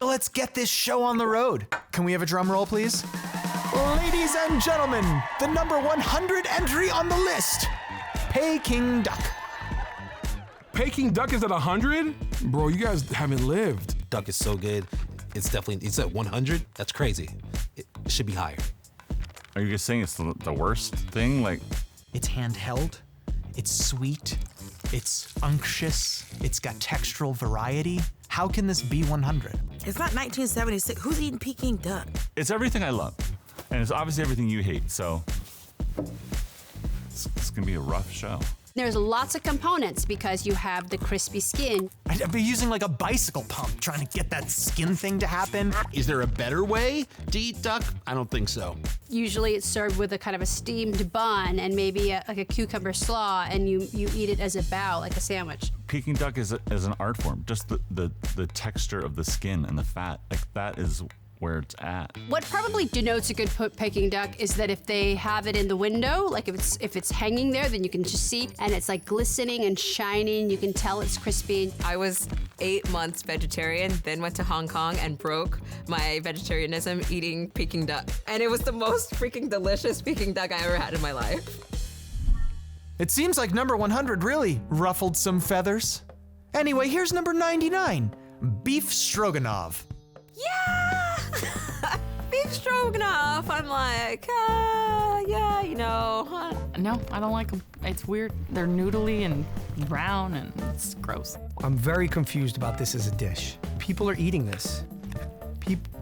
Let's get this show on the road. Can we have a drum roll, please? Ladies and gentlemen, the number 100 entry on the list, Peking Duck. Peking Duck is at 100? Bro, you guys haven't lived. Duck is so good. It's at 100? That's crazy. It should be higher. Are you guys saying it's the worst thing? Like, it's handheld, it's sweet, it's unctuous, it's got textural variety. How can this be 100? It's not 1976. Who's eating Peking Duck? it's everything I love. And it's obviously everything you hate, so it's gonna be a rough show. There's lots of components because you have the crispy skin. I'd be using like a bicycle pump trying to get that skin thing to happen. Is there a better way to eat duck? I don't think so. Usually it's served with a kind of a steamed bun and maybe like a cucumber slaw, and you eat it as a bao, like a sandwich. Peking duck is an art form. Just the texture of the skin and the fat, like that is where it's at. What probably denotes a good Peking duck is that if they have it in the window, like if it's hanging there, then you can just see, and it's like glistening and shining. You can tell it's crispy. I was 8 months vegetarian, then went to Hong Kong and broke my vegetarianism eating Peking duck. And it was the most freaking delicious Peking duck I ever had in my life. It seems like number 100 really ruffled some feathers. Anyway, here's number 99, beef stroganoff. Yeah! Beef stroganoff. I'm like, yeah, you know. No, I don't like them. It's weird. They're noodly and brown, and it's gross. I'm very confused about this as a dish. People are eating this.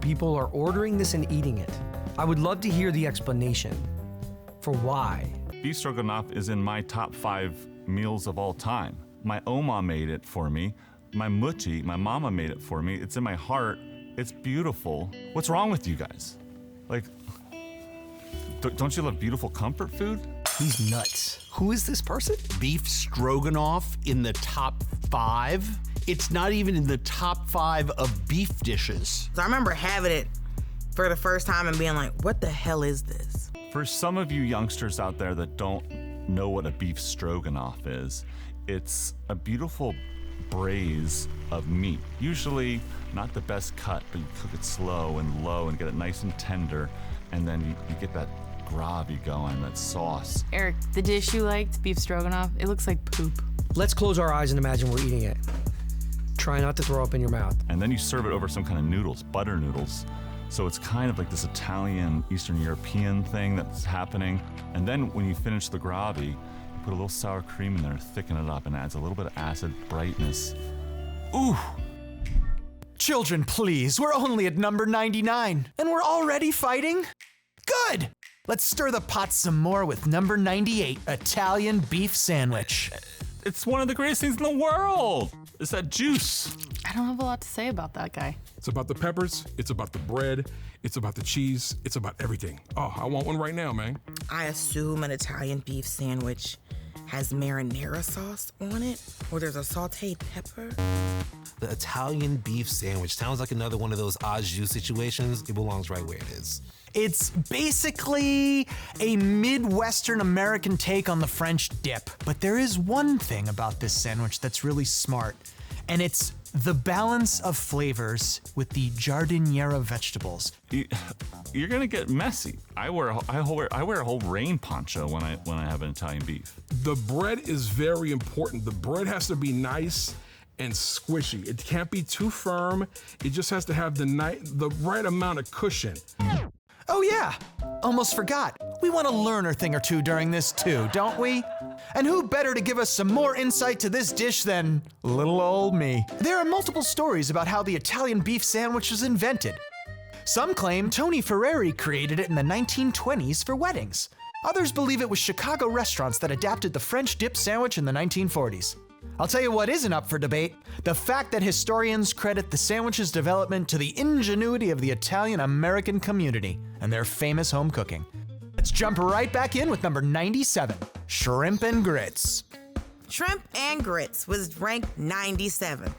People are ordering this and eating it. I would love to hear the explanation for why. Beef stroganoff is in my top 5 meals of all time. My oma made it for me. My muchi, my mama made it for me. It's in my heart. It's beautiful. What's wrong with you guys? Like, don't you love beautiful comfort food? He's nuts. Who is this person? Beef stroganoff in the top 5? It's not even in the top 5 of beef dishes. So I remember having it for the first time and being like, what the hell is this? For some of you youngsters out there that don't know what a beef stroganoff is, it's a beautiful braise of meat. Usually not the best cut, but you cook it slow and low and get it nice and tender, and then you get that gravy going, that sauce. Eric, the dish you liked, beef stroganoff, it looks like poop. Let's close our eyes and imagine we're eating it. Try not to throw up in your mouth. And then you serve it over some kind of noodles, butter noodles. So it's kind of like this Italian, Eastern European thing that's happening. And then when you finish the gravy, you put a little sour cream in there, thicken it up, and adds a little bit of acid brightness. Ooh! Children, please, we're only at number 99, and we're already fighting? Good! Let's stir the pot some more with number 98, Italian beef sandwich. It's one of the greatest things in the world! It's that juice. I don't have a lot to say about that guy. It's about the peppers, it's about the bread, it's about the cheese, it's about everything. Oh, I want one right now, man. I assume an Italian beef sandwich has marinara sauce on it, or there's a sauteed pepper. The Italian beef sandwich sounds like another one of those au jus situations. It belongs right where it is. It's basically a Midwestern American take on the French dip. But there is one thing about this sandwich that's really smart, and it's the balance of flavors with the giardiniera vegetables. You're gonna get messy. I wear a whole rain poncho when I have an Italian beef. The bread is very important. The bread has to be nice and squishy. It can't be too firm. It just has to have the right amount of cushion. Oh yeah, almost forgot. We want to learn a thing or two during this too, don't we? And who better to give us some more insight to this dish than little old me? There are multiple stories about how the Italian beef sandwich was invented. Some claim Tony Ferrari created it in the 1920s for weddings. Others believe it was Chicago restaurants that adapted the French dip sandwich in the 1940s. I'll tell you what isn't up for debate, the fact that historians credit the sandwich's development to the ingenuity of the Italian-American community and their famous home cooking. Let's jump right back in with number 97, shrimp and grits. Shrimp and grits was ranked 97.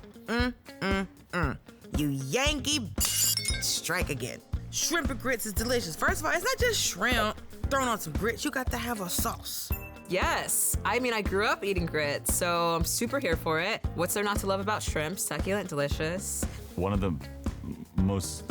You Yankee strike again. Shrimp and grits is delicious. First of all, it's not just shrimp thrown on some grits. You got to have a sauce. Yes. I mean, I grew up eating grits, so I'm super here for it. What's there not to love about shrimp? Succulent, delicious. One of the most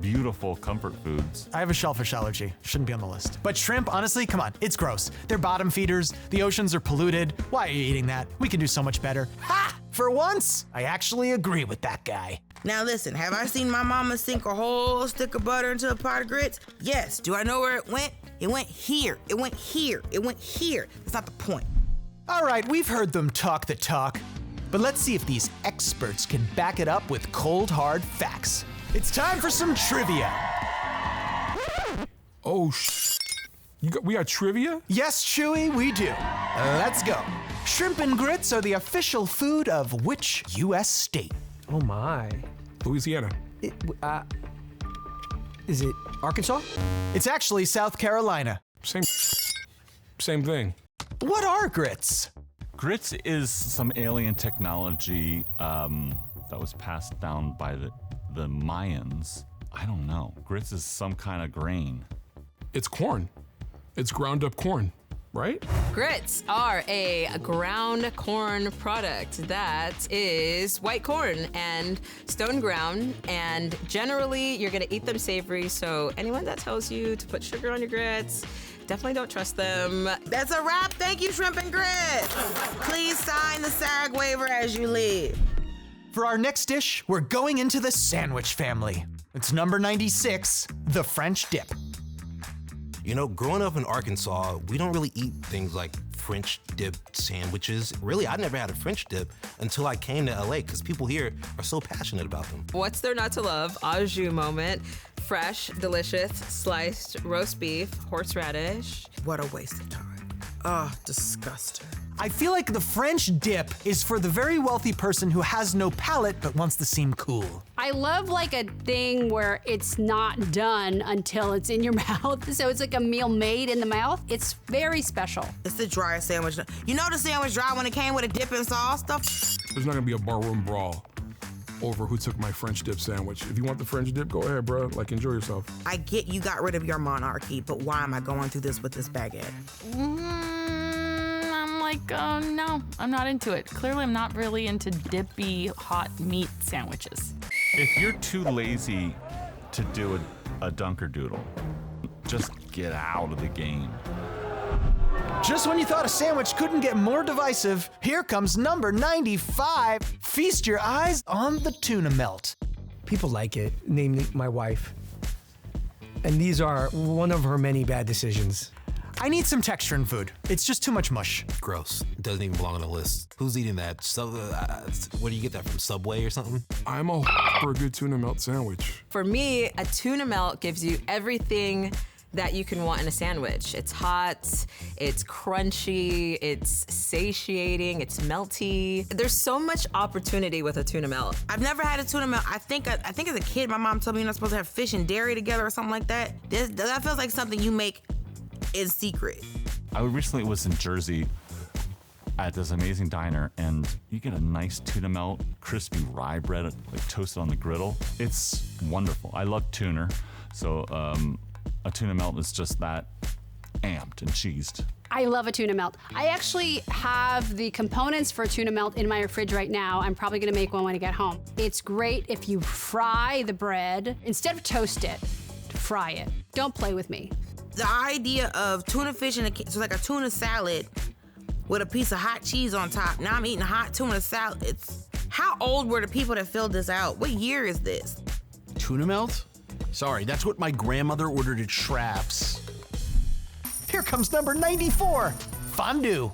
beautiful comfort foods. I have a shellfish allergy. Shouldn't be on the list. But shrimp, honestly, come on, it's gross. They're bottom feeders. The oceans are polluted. Why are you eating that? We can do so much better. Ha! For once, I actually agree with that guy. Now listen, have I seen my mama sink a whole stick of butter into a pot of grits? Yes. Do I know where it went? It went here. It went here. It went here. That's not the point. All right, we've heard them talk the talk, but let's see if these experts can back it up with cold, hard facts. It's time for some trivia. Oh, we got trivia? Yes, Chewy, we do. Let's go. Shrimp and grits are the official food of which U.S. state? Oh my. Louisiana. Is it Arkansas? It's actually South Carolina. Same thing. What are grits? Grits is some alien technology that was passed down by the Mayans. I don't know. Grits is some kind of grain. It's corn. It's ground up corn, right? Grits are a ground corn product that is white corn and stone ground, and generally you're gonna eat them savory, so anyone that tells you to put sugar on your grits, definitely don't trust them. That's a wrap. Thank you, Shrimp and Grits. Please sign the SAG waiver as you leave. For our next dish, we're going into the sandwich family. It's number 96, the French dip. You know, growing up in Arkansas, we don't really eat things like French dip sandwiches. Really, I never had a French dip until I came to LA because people here are so passionate about them. What's there not to love? Au jus moment. Fresh, delicious, sliced roast beef, horseradish. What a waste of time. Oh, disgusting. I feel like the French dip is for the very wealthy person who has no palate but wants to seem cool. I love like a thing where it's not done until it's in your mouth. So it's like a meal made in the mouth. It's very special. It's the driest sandwich. You know the sandwich dry when it came with a dip and sauce stuff? There's not gonna be a barroom brawl over who took my French dip sandwich. If you want the French dip, go ahead, bro. Like, enjoy yourself. I get you got rid of your monarchy, but why am I going through this with this baguette? I'm like, no, I'm not into it. Clearly, I'm not really into dippy hot meat sandwiches. If you're too lazy to do a Dunkerdoodle, just get out of the game. Just when you thought a sandwich couldn't get more divisive, here comes number 95. Feast your eyes on the Tuna Melt. People like it, namely my wife. And these are one of her many bad decisions. I need some texture in food. It's just too much mush. Gross. It doesn't even belong on the list. Who's eating that? Where do you get that from? Subway or something? I'm a for a good tuna melt sandwich. For me, a tuna melt gives you everything that you can want in a sandwich. It's hot, it's crunchy, it's satiating, it's melty. There's so much opportunity with a tuna melt. I've never had a tuna melt. I think as a kid, my mom told me you're not supposed to have fish and dairy together or something like that. That feels like something you make in secret. I recently was in Jersey at this amazing diner, and you get a nice tuna melt, crispy rye bread, like toasted on the griddle. It's wonderful. I love tuna, so a tuna melt is just that amped and cheesed. I love a tuna melt. I actually have the components for a tuna melt in my fridge right now. I'm probably gonna make one when I get home. It's great if you fry the bread. Instead of toast it, fry it. Don't play with me. The idea of tuna fish so like a tuna salad with a piece of hot cheese on top. Now I'm eating hot tuna salad. How old were the people that filled this out? What year is this? Tuna melt? Sorry, that's what my grandmother ordered at Schrapp's. Here comes number 94, fondue.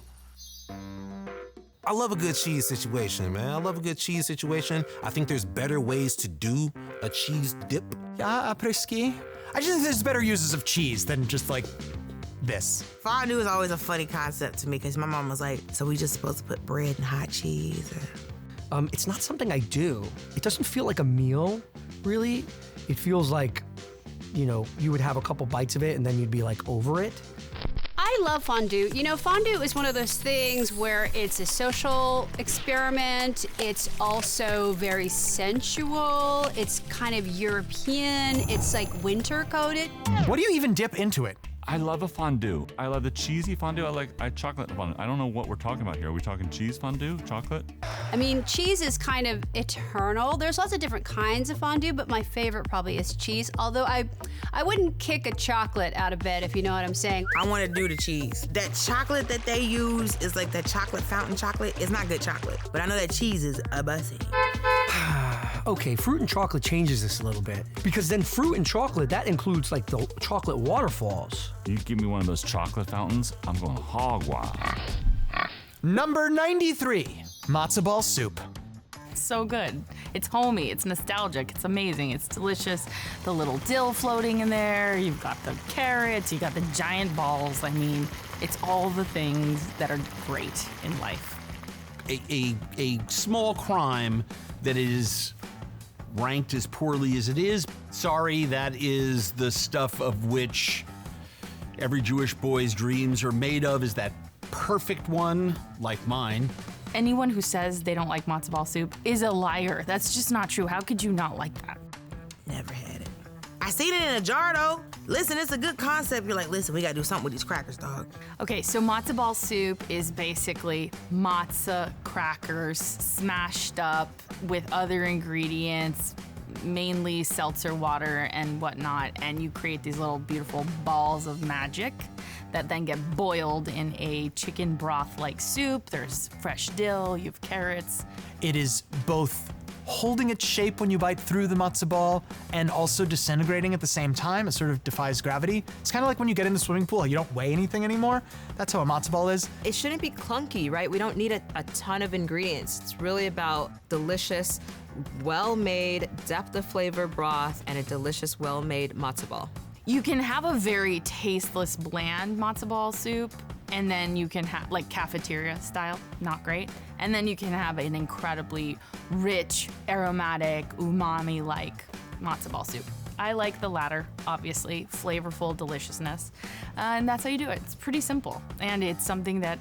I love a good cheese situation, man. I love a good cheese situation. I think there's better ways to do a cheese dip. Yeah, après-ski. I just think there's better uses of cheese than just like this. Fondue is always a funny concept to me because my mom was like, so we just supposed to put bread and hot cheese? It's not something I do. It doesn't feel like a meal, really. It feels like, you know, you would have a couple bites of it and then you'd be like over it. I love fondue. You know, fondue is one of those things where it's a social experiment. It's also very sensual. It's kind of European. It's like winter coated. What do you even dip into it? I love a fondue. I love the cheesy fondue. I chocolate fondue. I don't know what we're talking about here. Are we talking cheese fondue? Chocolate? I mean, cheese is kind of eternal. There's lots of different kinds of fondue, but my favorite probably is cheese. Although I wouldn't kick a chocolate out of bed, if you know what I'm saying. I want to do the cheese. That chocolate that they use is like that chocolate fountain chocolate. It's not good chocolate, but I know that cheese is a bussy. Okay, fruit and chocolate changes this a little bit. Because then fruit and chocolate, that includes like the chocolate waterfalls. You give me one of those chocolate fountains, I'm going hog wild. Number 93, matzo ball soup. So good. It's homey, it's nostalgic, it's amazing, it's delicious. The little dill floating in there, you've got the carrots, you got the giant balls. I mean, it's all the things that are great in life. A small crime that is ranked as poorly as it is. Sorry, that is the stuff of which every Jewish boy's dreams are made of, is that perfect one, like mine. Anyone who says they don't like matzo ball soup is a liar. That's just not true. How could you not like that? Never had it. I seen it in a jar though. Listen, it's a good concept. You're like, listen, we gotta do something with these crackers, dog. Okay, so matzo ball soup is basically matzah crackers smashed up with other ingredients, mainly seltzer water and whatnot, and you create these little beautiful balls of magic that then get boiled in a chicken broth-like soup. There's fresh dill, you have carrots. It is both holding its shape when you bite through the matzo ball and also disintegrating at the same time. It sort of defies gravity. It's kind of like when you get in the swimming pool, you don't weigh anything anymore. That's how a matzo ball is. It shouldn't be clunky, right? We don't need a ton of ingredients. It's really about delicious, well-made, depth of flavor broth and a delicious, well-made matzo ball. You can have a very tasteless, bland matzo ball soup, and then you can have, like cafeteria style, not great. And then you can have an incredibly rich, aromatic, umami-like matzo ball soup. I like the latter, obviously, flavorful deliciousness. And that's how you do it. It's pretty simple. And it's something that,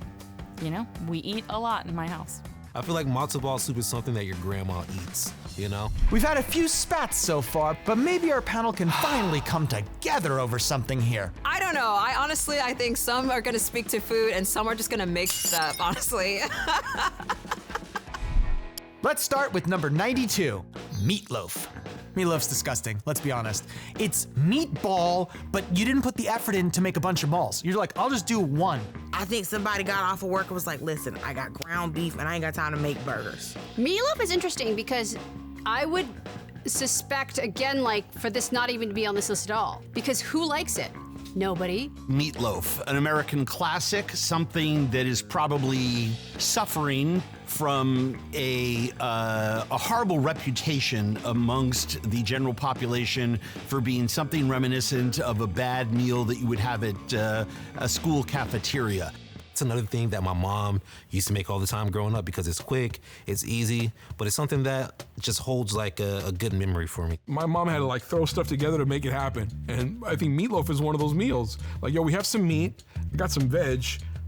we eat a lot in my house. I feel like matzo ball soup is something that your grandma eats, you know? We've had a few spats so far, but maybe our panel can finally come together over something here. I don't know. I think some are gonna speak to food and some are just gonna make stuff, honestly. Let's start with number 92, meatloaf. Meatloaf's disgusting, let's be honest. It's meatball, but you didn't put the effort in to make a bunch of balls. You're like, I'll just do one. I think somebody got off of work and was like, listen, I got ground beef and I ain't got time to make burgers. Meatloaf is interesting because I would suspect, again, like, for this not even to be on this list at all. Because who likes it? Nobody. Meatloaf, an American classic, something that is probably suffering from a horrible reputation amongst the general population for being something reminiscent of a bad meal that you would have at a school cafeteria. It's another thing that my mom used to make all the time growing up because it's quick, it's easy, but it's something that just holds like a good memory for me. My mom had to like throw stuff together to make it happen. And I think meatloaf is one of those meals. Like, yo, we have some meat, we got some veg,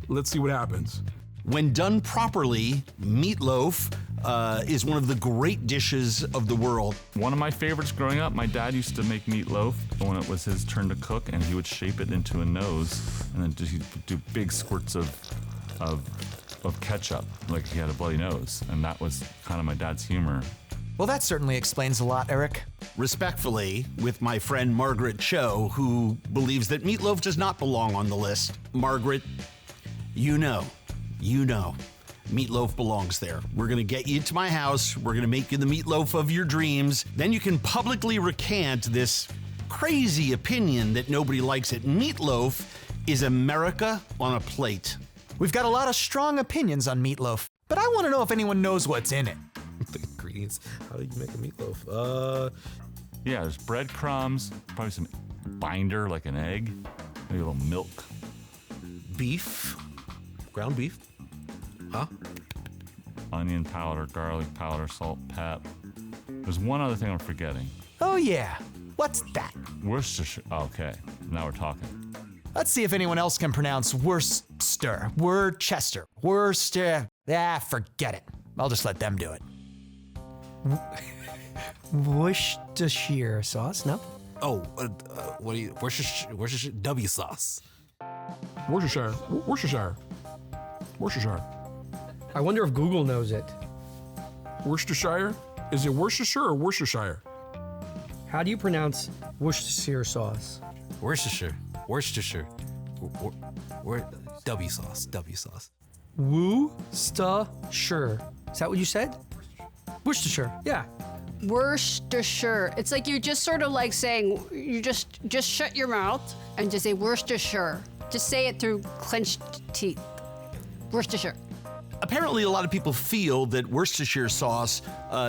let's see what happens. When done properly, meatloaf is one of the great dishes of the world. One of my favorites growing up, my dad used to make meatloaf when it was his turn to cook, and he would shape it into a nose and then do big squirts of ketchup, like he had a bloody nose. And that was kind of my dad's humor. Well, that certainly explains a lot, Eric. Respectfully, with my friend Margaret Cho, who believes that meatloaf does not belong on the list. Margaret, you know, meatloaf belongs there. We're gonna get you to my house. We're gonna make you the meatloaf of your dreams. Then you can publicly recant this crazy opinion that nobody likes it. Meatloaf is America on a plate. We've got a lot of strong opinions on meatloaf, but I want to know if anyone knows what's in it. The ingredients, how do you make a meatloaf? Yeah, there's breadcrumbs, probably some binder like an egg, maybe a little milk. Beef, ground beef. Huh? Onion powder, garlic powder, salt, pep. There's one other thing I'm forgetting. Oh yeah, what's that? Worcestershire. Okay, now we're talking. Let's see if anyone else can pronounce Worcester, Worcester, Worcester. Forget it. I'll just let them do it. Worcestershire sauce, no? What do you? Worcestershire W sauce. Worcestershire. I wonder if Google knows it. Worcestershire? Is it Worcestershire or Worcestershire? How do you pronounce Worcestershire sauce? Worcestershire. W sauce. Worcestershire. Is that what you said? Worcestershire. Yeah. Worcestershire. It's like you're just sort of like saying, you just shut your mouth and just say Worcestershire. Just say it through clenched teeth. Worcestershire. Apparently, a lot of people feel that Worcestershire sauce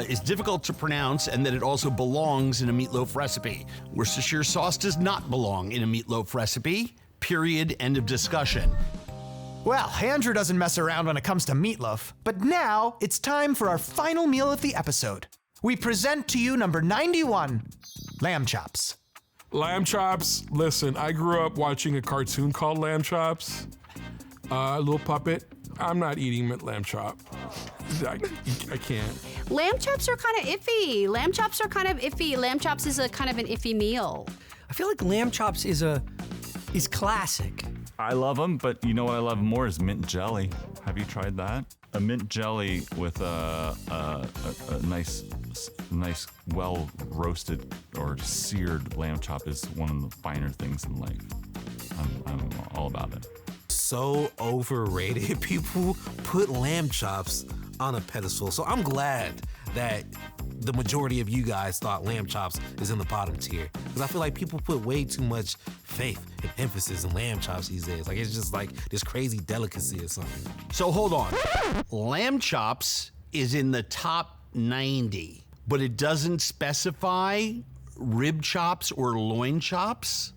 is difficult to pronounce and that it also belongs in a meatloaf recipe. Worcestershire sauce does not belong in a meatloaf recipe. Period. End of discussion. Well, Andrew doesn't mess around when it comes to meatloaf. But now it's time for our final meal of the episode. We present to you number 91, lamb chops. Lamb chops. Listen, I grew up watching a cartoon called Lamb Chops. Little puppet. I'm not eating lamb chop. I can't. Lamb chops are kind of iffy. Lamb chops is a kind of an iffy meal. I feel like lamb chops is classic. I love them, but you know what I love more is mint jelly. Have you tried that? A mint jelly with a nice, well roasted or seared lamb chop is one of the finer things in life. I'm all about it. So overrated. People put lamb chops on a pedestal. So I'm glad that the majority of you guys thought lamb chops is in the bottom tier. Because I feel like people put way too much faith and emphasis in lamb chops these days. Like, it's just like this crazy delicacy or something. So hold on. Lamb chops is in the top 90, but it doesn't specify rib chops or loin chops.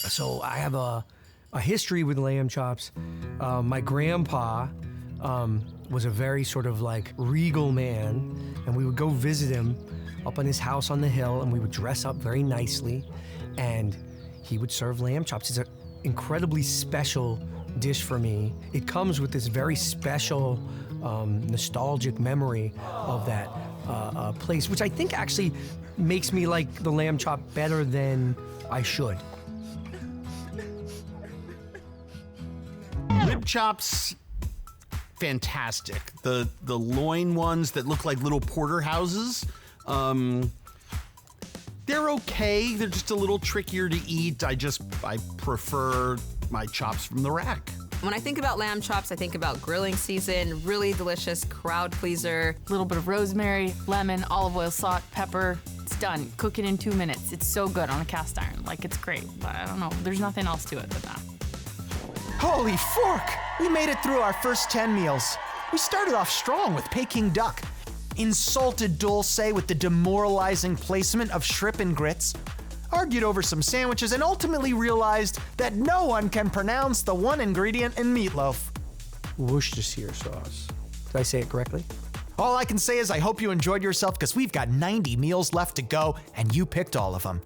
So I have a history with lamb chops. My grandpa was a very sort of like regal man, and we would go visit him up on his house on the hill, and we would dress up very nicely, and he would serve lamb chops. It's an incredibly special dish for me. It comes with this very special nostalgic memory of that place, which I think actually makes me like the lamb chop better than I should. Rib chops, fantastic. The loin ones that look like little porterhouses, they're okay. They're just a little trickier to eat. I prefer my chops from the rack. When I think about lamb chops, I think about grilling season, really delicious crowd pleaser. A little bit of rosemary, lemon, olive oil, salt, pepper. It's done. Cook it in 2 minutes. It's so good on a cast iron. Like, it's great. But I don't know. There's nothing else to it but that. Holy fork! We made it through our first 10 meals. We started off strong with Peking Duck, insulted Dulce with the demoralizing placement of shrimp and grits, argued over some sandwiches, and ultimately realized that no one can pronounce the one ingredient in meatloaf. Worcestershire sauce. Did I say it correctly? All I can say is I hope you enjoyed yourself, because we've got 90 meals left to go, and you picked all of them.